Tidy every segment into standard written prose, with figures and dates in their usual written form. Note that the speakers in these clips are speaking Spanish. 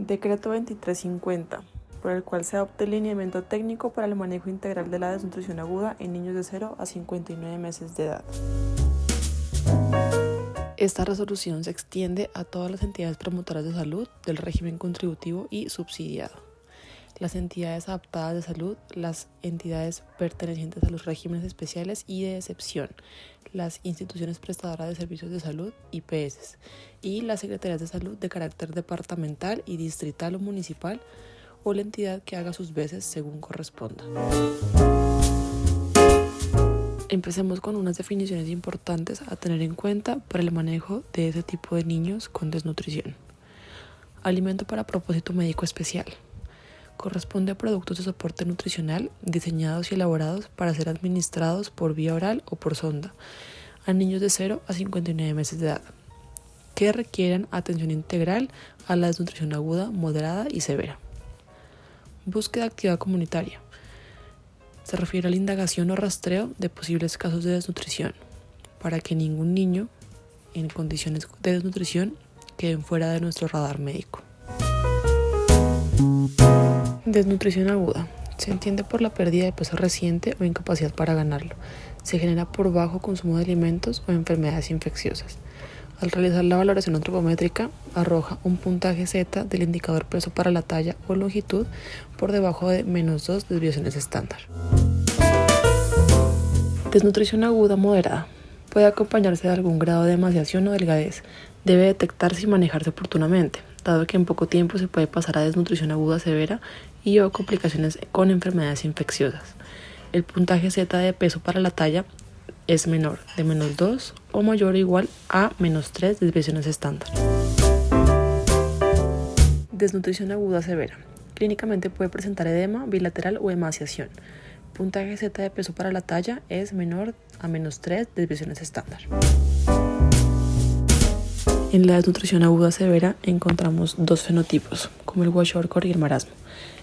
Decreto 2350, por el cual se adopta el lineamiento técnico para el manejo integral de la desnutrición aguda en niños de 0 a 59 meses de edad. Esta resolución se extiende a todas las entidades promotoras de salud del régimen contributivo y subsidiado, las entidades adaptadas de salud, las entidades pertenecientes a los regímenes especiales y de excepción, las instituciones prestadoras de servicios de salud, IPS, y las secretarías de salud de carácter departamental y distrital o municipal, o la entidad que haga sus veces según corresponda. Empecemos con unas definiciones importantes a tener en cuenta para el manejo de ese tipo de niños con desnutrición. Alimento para propósito médico especial. Corresponde a productos de soporte nutricional diseñados y elaborados para ser administrados por vía oral o por sonda a niños de 0 a 59 meses de edad, que requieran atención integral a la desnutrición aguda, moderada y severa. Búsqueda activa comunitaria. Se refiere a la indagación o rastreo de posibles casos de desnutrición, para que ningún niño en condiciones de desnutrición quede fuera de nuestro radar médico. Desnutrición aguda. Se entiende por la pérdida de peso reciente o incapacidad para ganarlo. Se genera por bajo consumo de alimentos o enfermedades infecciosas. Al realizar la valoración antropométrica, arroja un puntaje Z del indicador peso para la talla o longitud por debajo de -2 desviaciones estándar. Desnutrición aguda moderada. Puede acompañarse de algún grado de emaciación o delgadez. Debe detectarse y manejarse oportunamente, dado que en poco tiempo se puede pasar a desnutrición aguda severa y o complicaciones con enfermedades infecciosas. El puntaje Z de peso para la talla es menor de -2 o mayor o igual a -3 desviaciones estándar. Desnutrición aguda severa. Clínicamente puede presentar edema bilateral o emaciación. Puntaje Z de peso para la talla es menor a -3 desviaciones estándar. En la desnutrición aguda severa encontramos dos fenotipos, como el kwashiorkor y el marasmo.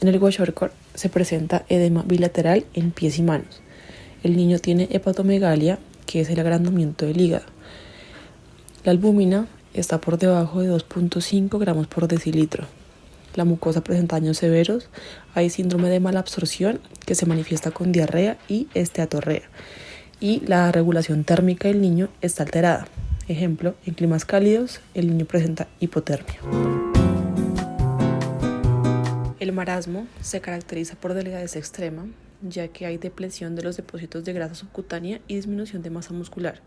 En el kwashiorkor se presenta edema bilateral en pies y manos. El niño tiene hepatomegalia, que es el agrandamiento del hígado. La albúmina está por debajo de 2.5 gramos por decilitro. La mucosa presenta daños severos. Hay síndrome de malabsorción que se manifiesta con diarrea y esteatorrea. Y la regulación térmica del niño está alterada. Ejemplo, en climas cálidos el niño presenta hipotermia. El marasmo se caracteriza por delgadez extrema, ya que hay depresión de los depósitos de grasa subcutánea y disminución de masa muscular.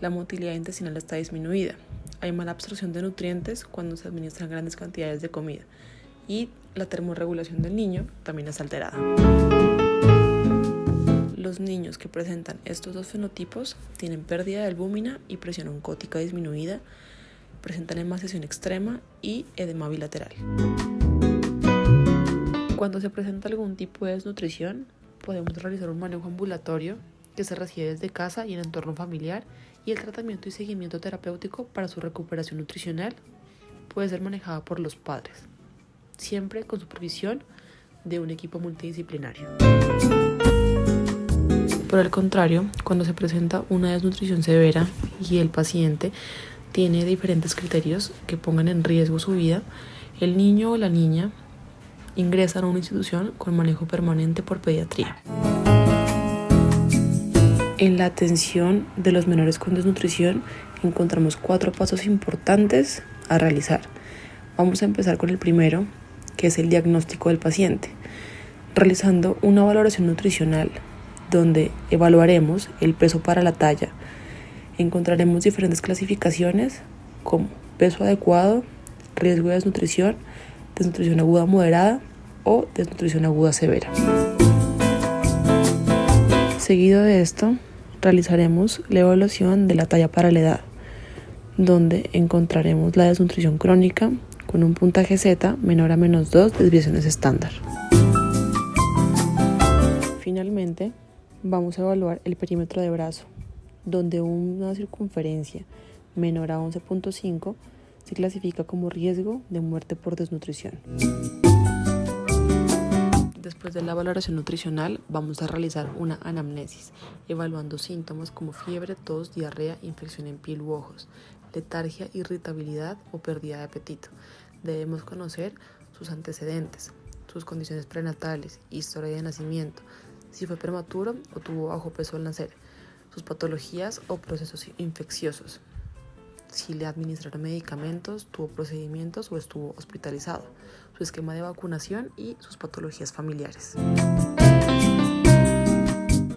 La motilidad intestinal está disminuida. Hay mala absorción de nutrientes cuando se administran grandes cantidades de comida. Y la termorregulación del niño también está alterada. Los niños que presentan estos dos fenotipos tienen pérdida de albúmina y presión oncótica disminuida, presentan emaciación extrema y edema bilateral. Cuando se presenta algún tipo de desnutrición, podemos realizar un manejo ambulatorio que se recibe desde casa y en entorno familiar, y el tratamiento y seguimiento terapéutico para su recuperación nutricional puede ser manejado por los padres, siempre con supervisión de un equipo multidisciplinario. Por el contrario, cuando se presenta una desnutrición severa y el paciente tiene diferentes criterios que pongan en riesgo su vida, el niño o la niña ingresan a una institución con manejo permanente por pediatría. En la atención de los menores con desnutrición encontramos 4 pasos importantes a realizar. Vamos a empezar con el primero, que es el diagnóstico del paciente, realizando una valoración nutricional donde evaluaremos el peso para la talla. Encontraremos diferentes clasificaciones como peso adecuado, riesgo de desnutrición, desnutrición aguda moderada o desnutrición aguda severa. Seguido de esto, realizaremos la evaluación de la talla para la edad, donde encontraremos la desnutrición crónica con un puntaje Z menor a -2 desviaciones estándar. Finalmente, vamos a evaluar el perímetro de brazo, donde una circunferencia menor a 11.5 se clasifica como riesgo de muerte por desnutrición. Después de la valoración nutricional, vamos a realizar una anamnesis, evaluando síntomas como fiebre, tos, diarrea, infección en piel u ojos, letargia, irritabilidad o pérdida de apetito. Debemos conocer sus antecedentes, sus condiciones prenatales, historia de nacimiento, si fue prematuro o tuvo bajo peso al nacer, sus patologías o procesos infecciosos, si le administraron medicamentos, tuvo procedimientos o estuvo hospitalizado, su esquema de vacunación y sus patologías familiares.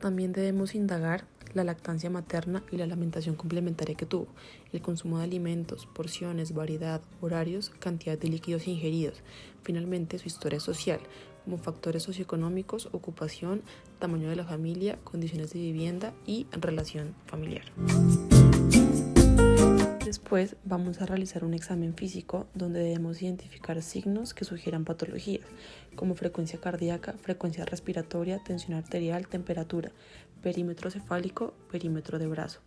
También debemos indagar la lactancia materna y la alimentación complementaria que tuvo, el consumo de alimentos, porciones, variedad, horarios, cantidad de líquidos ingeridos, finalmente su historia social, como factores socioeconómicos, ocupación, tamaño de la familia, condiciones de vivienda y relación familiar. Después vamos a realizar un examen físico donde debemos identificar signos que sugieran patologías, como frecuencia cardíaca, frecuencia respiratoria, tensión arterial, temperatura, perímetro cefálico, perímetro de brazo.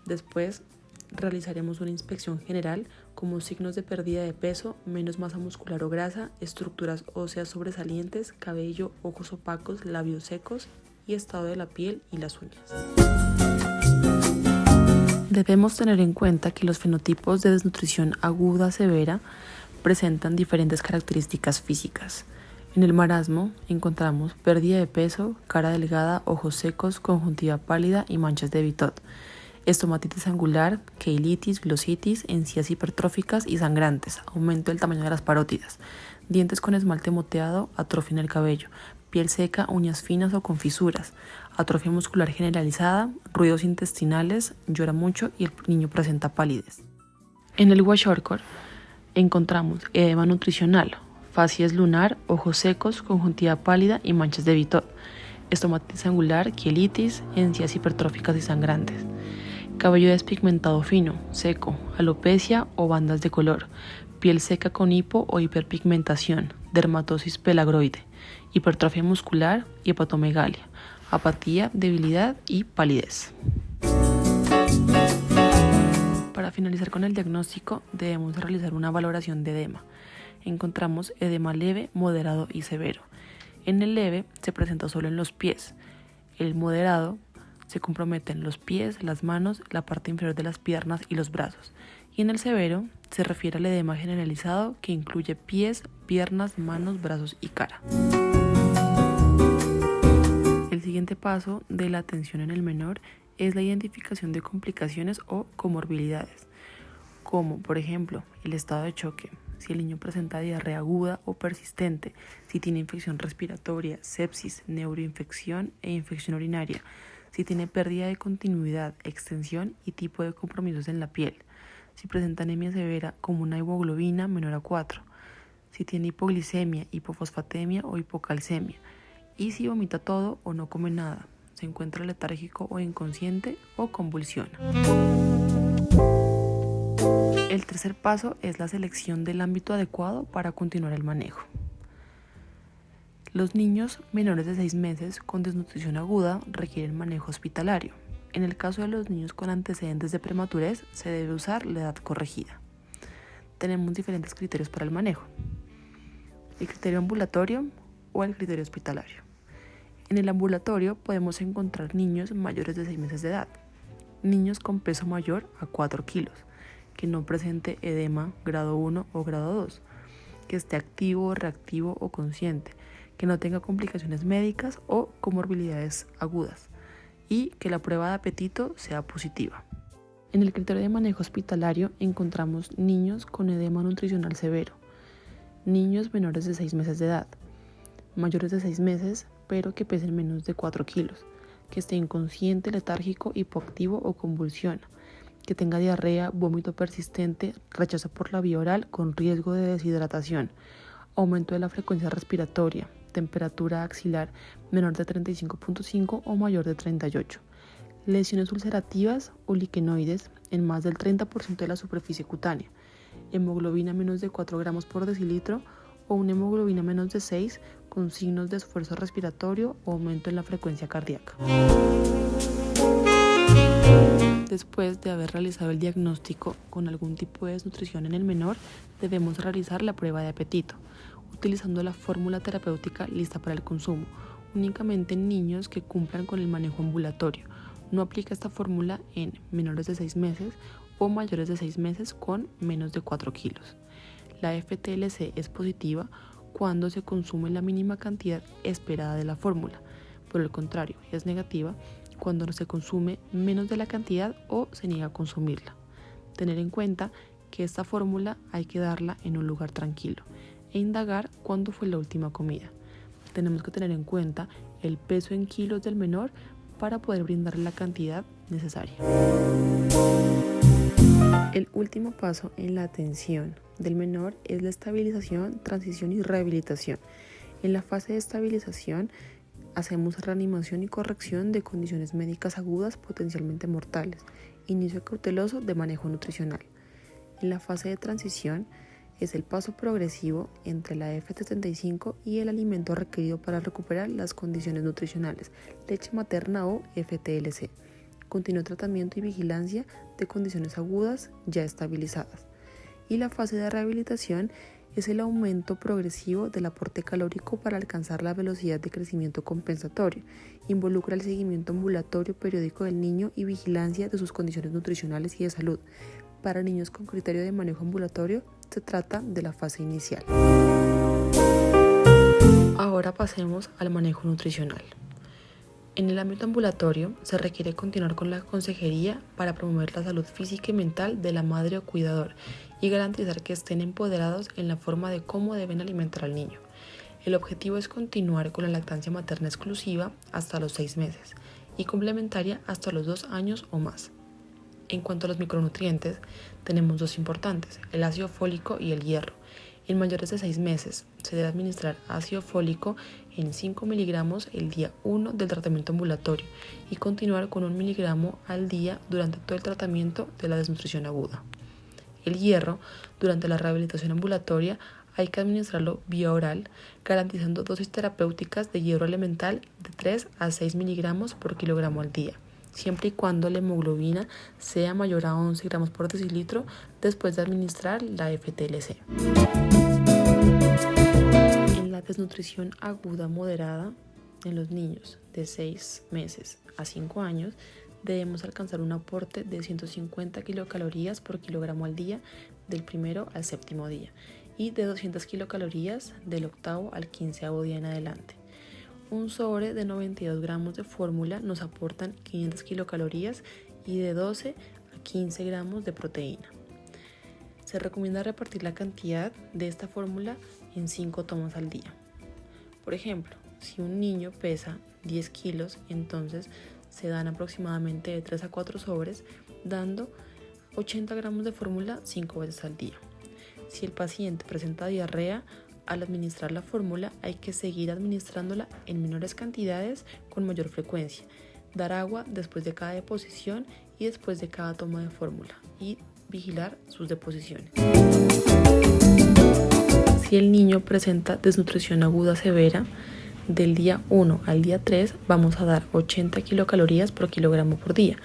Después realizaremos una inspección general como signos de pérdida de peso, menos masa muscular o grasa, estructuras óseas sobresalientes, cabello, ojos opacos, labios secos y estado de la piel y las uñas. Debemos tener en cuenta que los fenotipos de desnutrición aguda severa presentan diferentes características físicas. En el marasmo encontramos pérdida de peso, cara delgada, ojos secos, conjuntiva pálida y manchas de Bitot, estomatitis angular, queilitis, glositis, encías hipertróficas y sangrantes, aumento del tamaño de las parótidas, dientes con esmalte moteado, atrofia en el cabello, piel seca, uñas finas o con fisuras, atrofia muscular generalizada, ruidos intestinales, llora mucho y el niño presenta palidez. En el Kwashiorkor encontramos edema nutricional, facies lunar, ojos secos, conjuntiva pálida y manchas de Bitot, estomatitis angular, quielitis, encías hipertróficas y sangrantes, cabello despigmentado fino, seco, alopecia o bandas de color, piel seca con hipo o hiperpigmentación, dermatosis pelagroide, hipertrofia muscular y hepatomegalia, apatía, debilidad y palidez. Para finalizar con el diagnóstico, debemos realizar una valoración de edema. Encontramos edema leve, moderado y severo. En el leve se presenta solo en los pies. El moderado se compromete en los pies, las manos, la parte inferior de las piernas y los brazos. Y en el severo se refiere al edema generalizado que incluye pies, piernas, manos, brazos y cara. El siguiente paso de la atención en el menor es la identificación de complicaciones o comorbilidades, como por ejemplo el estado de choque, si el niño presenta diarrea aguda o persistente, si tiene infección respiratoria, sepsis, neuroinfección e infección urinaria, si tiene pérdida de continuidad, extensión y tipo de compromisos en la piel, si presenta anemia severa como una hemoglobina menor a 4, si tiene hipoglicemia, hipofosfatemia o hipocalcemia, y si vomita todo o no come nada, se encuentra letárgico o inconsciente o convulsiona. El tercer paso es la selección del ámbito adecuado para continuar el manejo. Los niños menores de 6 meses con desnutrición aguda requieren manejo hospitalario. En el caso de los niños con antecedentes de prematurez, se debe usar la edad corregida. Tenemos diferentes criterios para el manejo: el criterio ambulatorio o el criterio hospitalario. En el ambulatorio podemos encontrar niños mayores de 6 meses de edad, niños con peso mayor a 4 kilos, que no presente edema grado 1 o grado 2, que esté activo, reactivo o consciente, que no tenga complicaciones médicas o comorbilidades agudas y que la prueba de apetito sea positiva. En el criterio de manejo hospitalario encontramos niños con edema nutricional severo, niños menores de 6 meses de edad, mayores de 6 meses pero que pesen menos de 4 kilos, que esté inconsciente, letárgico, hipoactivo o convulsiona, que tenga diarrea, vómito persistente, rechazo por la vía oral con riesgo de deshidratación, aumento de la frecuencia respiratoria, temperatura axilar menor de 35.5 o mayor de 38, lesiones ulcerativas o liquenoides en más del 30% de la superficie cutánea, hemoglobina menos de 4 gramos por decilitro o una hemoglobina menos de 6 con signos de esfuerzo respiratorio o aumento en la frecuencia cardíaca. Después de haber realizado el diagnóstico con algún tipo de desnutrición en el menor, debemos realizar la prueba de apetito, utilizando la fórmula terapéutica lista para el consumo, únicamente en niños que cumplan con el manejo ambulatorio. No aplica esta fórmula en menores de 6 meses o mayores de 6 meses con menos de 4 kilos. La FTLC es positiva cuando se consume la mínima cantidad esperada de la fórmula. Por el contrario, es negativa cuando se consume menos de la cantidad o se niega a consumirla. Tener en cuenta que esta fórmula hay que darla en un lugar tranquilo e indagar cuándo fue la última comida. Tenemos que tener en cuenta el peso en kilos del menor para poder brindarle la cantidad necesaria. El último paso en la atención del menor es la estabilización, transición y rehabilitación. En la fase de estabilización hacemos reanimación y corrección de condiciones médicas agudas potencialmente mortales, inicio cauteloso de manejo nutricional. En la fase de transición es el paso progresivo entre la F75 y el alimento requerido para recuperar las condiciones nutricionales, leche materna o FTLC. Continúa tratamiento y vigilancia de condiciones agudas ya estabilizadas. Y la fase de rehabilitación es el aumento progresivo del aporte calórico para alcanzar la velocidad de crecimiento compensatorio. Involucra el seguimiento ambulatorio periódico del niño y vigilancia de sus condiciones nutricionales y de salud. Para niños con criterio de manejo ambulatorio, se trata de la fase inicial. Ahora pasemos al manejo nutricional. En el ámbito ambulatorio se requiere continuar con la consejería para promover la salud física y mental de la madre o cuidador y garantizar que estén empoderados en la forma de cómo deben alimentar al niño. El objetivo es continuar con la lactancia materna exclusiva hasta los 6 meses y complementaria hasta los 2 años o más. En cuanto a los micronutrientes, tenemos dos importantes, el ácido fólico y el hierro. En mayores de 6 meses se debe administrar ácido fólico en 5 miligramos el día 1 del tratamiento ambulatorio y continuar con 1 miligramo al día durante todo el tratamiento de la desnutrición aguda. El hierro, durante la rehabilitación ambulatoria, hay que administrarlo vía oral, garantizando dosis terapéuticas de hierro elemental de 3 a 6 miligramos por kilogramo al día, siempre y cuando la hemoglobina sea mayor a 11 gramos por decilitro después de administrar la FTLC. En la desnutrición aguda moderada, en los niños de 6 meses a 5 años, debemos alcanzar un aporte de 150 kilocalorías por kilogramo al día del primero al séptimo día y de 200 kilocalorías del octavo al 15º día en adelante. Un sobre de 92 gramos de fórmula nos aportan 500 kilocalorías y de 12 a 15 gramos de proteína. Se recomienda repartir la cantidad de esta fórmula en 5 tomas al día. Por ejemplo, si un niño pesa 10 kilos, entonces se dan aproximadamente de 3 a 4 sobres, dando 80 gramos de fórmula 5 veces al día. Si el paciente presenta diarrea, al administrar la fórmula hay que seguir administrándola en menores cantidades con mayor frecuencia, dar agua después de cada deposición y después de cada toma de fórmula y vigilar sus deposiciones. Si el niño presenta desnutrición aguda severa, del día 1 al día 3 vamos a dar 80 kilocalorías por kilogramo por día.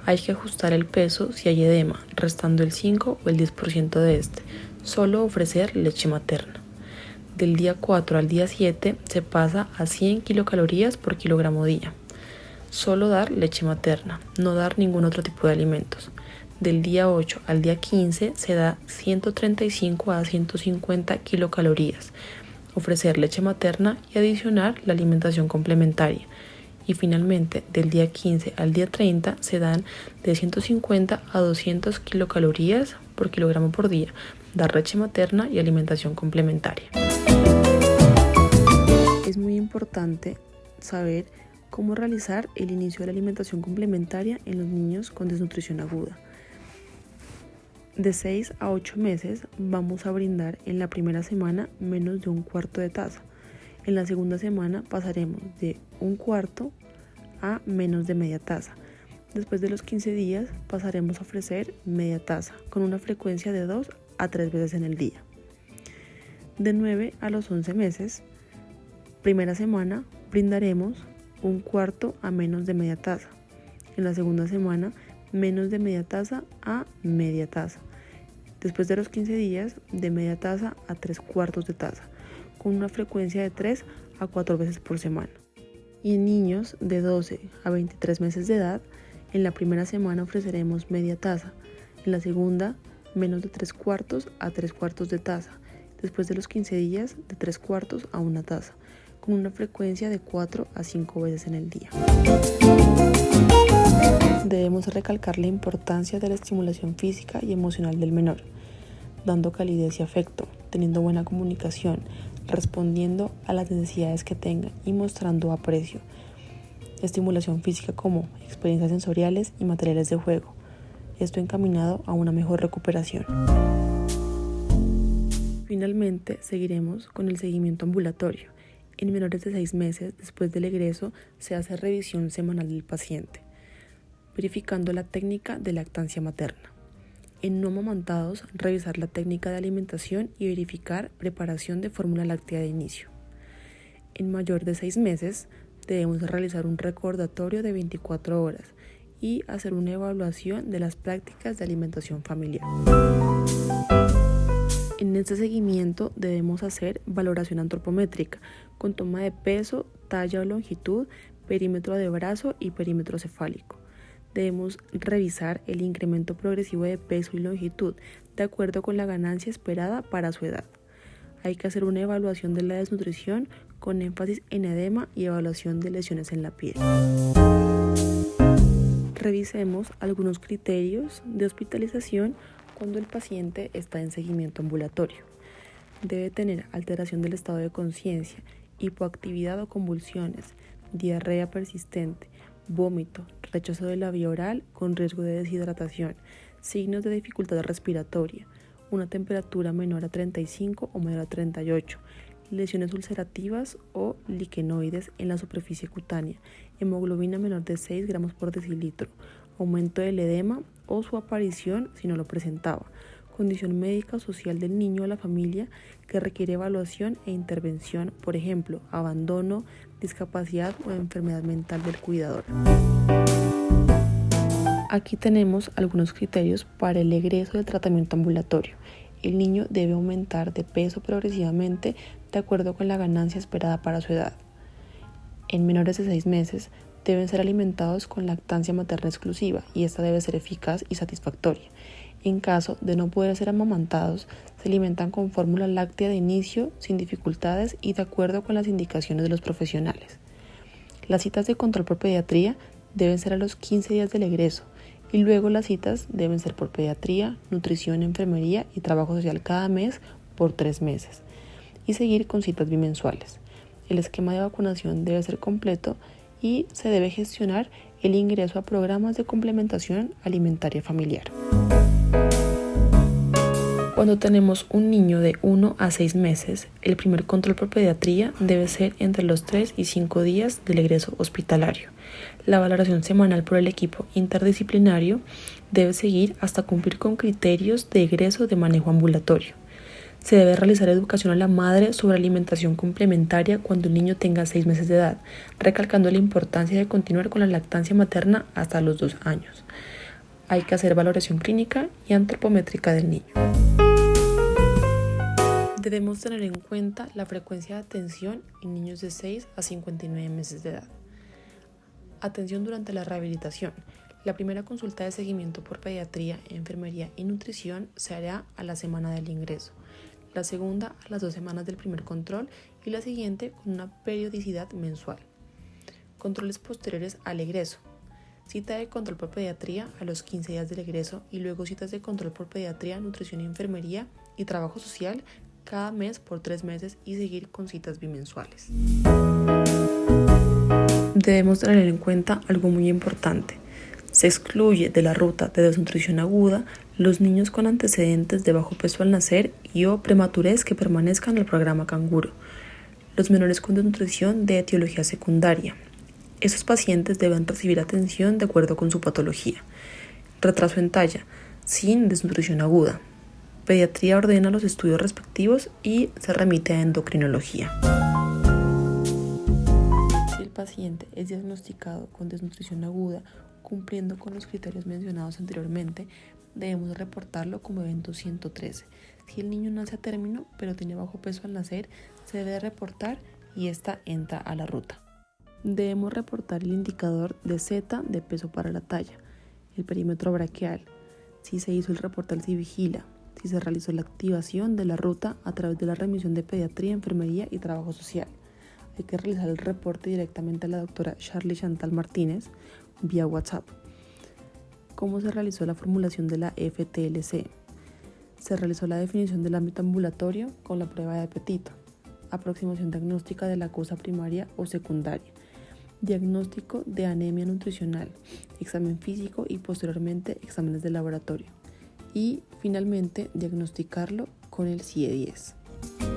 Hay que ajustar el peso si hay edema, restando el 5 o el 10% de este. Solo ofrecer leche materna. Del día 4 al día 7 se pasa a 100 kilocalorías por kilogramo día. Solo dar leche materna, no dar ningún otro tipo de alimentos. Del día 8 al día 15 se da 135 a 150 kilocalorías. Ofrecer leche materna y adicionar la alimentación complementaria. Y finalmente, del día 15 al día 30 se dan de 150 a 200 kilocalorías por kilogramo por día. Dar leche materna y alimentación complementaria. Es muy importante saber cómo realizar el inicio de la alimentación complementaria en los niños con desnutrición aguda. De 6 a 8 meses vamos a brindar en la primera semana menos de 1/4 de taza. En la segunda semana pasaremos de 1/4 a menos de media taza. Después de los 15 días pasaremos a ofrecer media taza con una frecuencia de 2 a 3 veces en el día. De 9 a los 11 meses, primera semana brindaremos 1/4 a menos de media taza. En la segunda semana, menos de media taza a media taza. Después de los 15 días, de media taza a 3/4 de taza, con una frecuencia de 3 a 4 veces por semana. Y en niños de 12 a 23 meses de edad, en la primera semana ofreceremos media taza, en la segunda menos de 3/4 a 3/4 de taza, después de los 15 días de 3/4 a 1 taza, con una frecuencia de 4 a 5 veces en el día. Debemos recalcar la importancia de la estimulación física y emocional del menor, dando calidez y afecto, teniendo buena comunicación, respondiendo a las necesidades que tengan y mostrando aprecio. Estimulación física como experiencias sensoriales y materiales de juego. Esto encaminado a una mejor recuperación. Finalmente, seguiremos con el seguimiento ambulatorio. En menores de 6 meses después del egreso se hace revisión semanal del paciente, verificando la técnica de lactancia materna. En no amamantados, revisar la técnica de alimentación y verificar preparación de fórmula láctea de inicio. En mayor de 6 meses, debemos realizar un recordatorio de 24 horas y hacer una evaluación de las prácticas de alimentación familiar. En este seguimiento debemos hacer valoración antropométrica con toma de peso, talla o longitud, perímetro de brazo y perímetro cefálico. Debemos revisar el incremento progresivo de peso y longitud de acuerdo con la ganancia esperada para su edad. Hay que hacer una evaluación de la desnutrición con énfasis en edema y evaluación de lesiones en la piel. Revisemos algunos criterios de hospitalización cuando el paciente está en seguimiento ambulatorio. Debe tener alteración del estado de conciencia, hipoactividad o convulsiones, diarrea persistente, vómito, rechazo de la vía oral con riesgo de deshidratación, signos de dificultad respiratoria, una temperatura menor a 35 o menor a 38, lesiones ulcerativas o liquenoides en la superficie cutánea, hemoglobina menor de 6 gramos por decilitro, aumento del edema o su aparición si no lo presentaba, condición médica o social del niño o la familia que requiere evaluación e intervención, por ejemplo, abandono, discapacidad o enfermedad mental del cuidador. Aquí tenemos algunos criterios para el egreso del tratamiento ambulatorio. El niño debe aumentar de peso progresivamente de acuerdo con la ganancia esperada para su edad. En menores de 6 meses deben ser alimentados con lactancia materna exclusiva y esta debe ser eficaz y satisfactoria. En caso de no poder ser amamantados, se alimentan con fórmula láctea de inicio sin dificultades y de acuerdo con las indicaciones de los profesionales. Las citas de control por pediatría deben ser a los 15 días del egreso y luego las citas deben ser por pediatría, nutrición, enfermería y trabajo social cada mes por 3 meses y seguir con citas bimensuales. El esquema de vacunación debe ser completo y se debe gestionar el ingreso a programas de complementación alimentaria familiar. Cuando tenemos un niño de 1 a 6 meses, el primer control por pediatría debe ser entre los 3 y 5 días del egreso hospitalario. La valoración semanal por el equipo interdisciplinario debe seguir hasta cumplir con criterios de egreso de manejo ambulatorio. Se debe realizar educación a la madre sobre alimentación complementaria cuando el niño tenga 6 meses de edad, recalcando la importancia de continuar con la lactancia materna hasta los 2 años. Hay que hacer valoración clínica y antropométrica del niño. Debemos tener en cuenta la frecuencia de atención en niños de 6 a 59 meses de edad. Atención durante la rehabilitación. La primera consulta de seguimiento por pediatría, enfermería y nutrición se hará a la semana del ingreso. La segunda a las 2 semanas del primer control y la siguiente con una periodicidad mensual. Controles posteriores al egreso. Cita de control por pediatría a los 15 días del egreso y luego citas de control por pediatría, nutrición y enfermería y trabajo social cada mes por 3 meses y seguir con citas bimensuales. Debemos tener en cuenta algo muy importante. Se excluye de la ruta de desnutrición aguda los niños con antecedentes de bajo peso al nacer y o prematurez que permanezcan en el programa canguro. Los menores con desnutrición de etiología secundaria. Esos pacientes deben recibir atención de acuerdo con su patología. Retraso en talla, sin desnutrición aguda. Pediatría ordena los estudios respectivos y se remite a endocrinología. Si el paciente es diagnosticado con desnutrición aguda, cumpliendo con los criterios mencionados anteriormente, debemos reportarlo como evento 113. Si el niño nace a término, pero tiene bajo peso al nacer, se debe reportar y esta entra a la ruta. Debemos reportar el indicador de Z de peso para la talla, el perímetro braquial, si se hizo el reporte al Civigila, si se realizó la activación de la ruta a través de la remisión de pediatría, enfermería y trabajo social. Hay que realizar el reporte directamente a la doctora Charlie Chantal Martínez vía WhatsApp. ¿Cómo se realizó la formulación de la FTLC? Se realizó la definición del ámbito ambulatorio con la prueba de apetito, aproximación diagnóstica de la causa primaria o secundaria, diagnóstico de anemia nutricional, examen físico y posteriormente exámenes de laboratorio. Y finalmente diagnosticarlo con el CIE-10.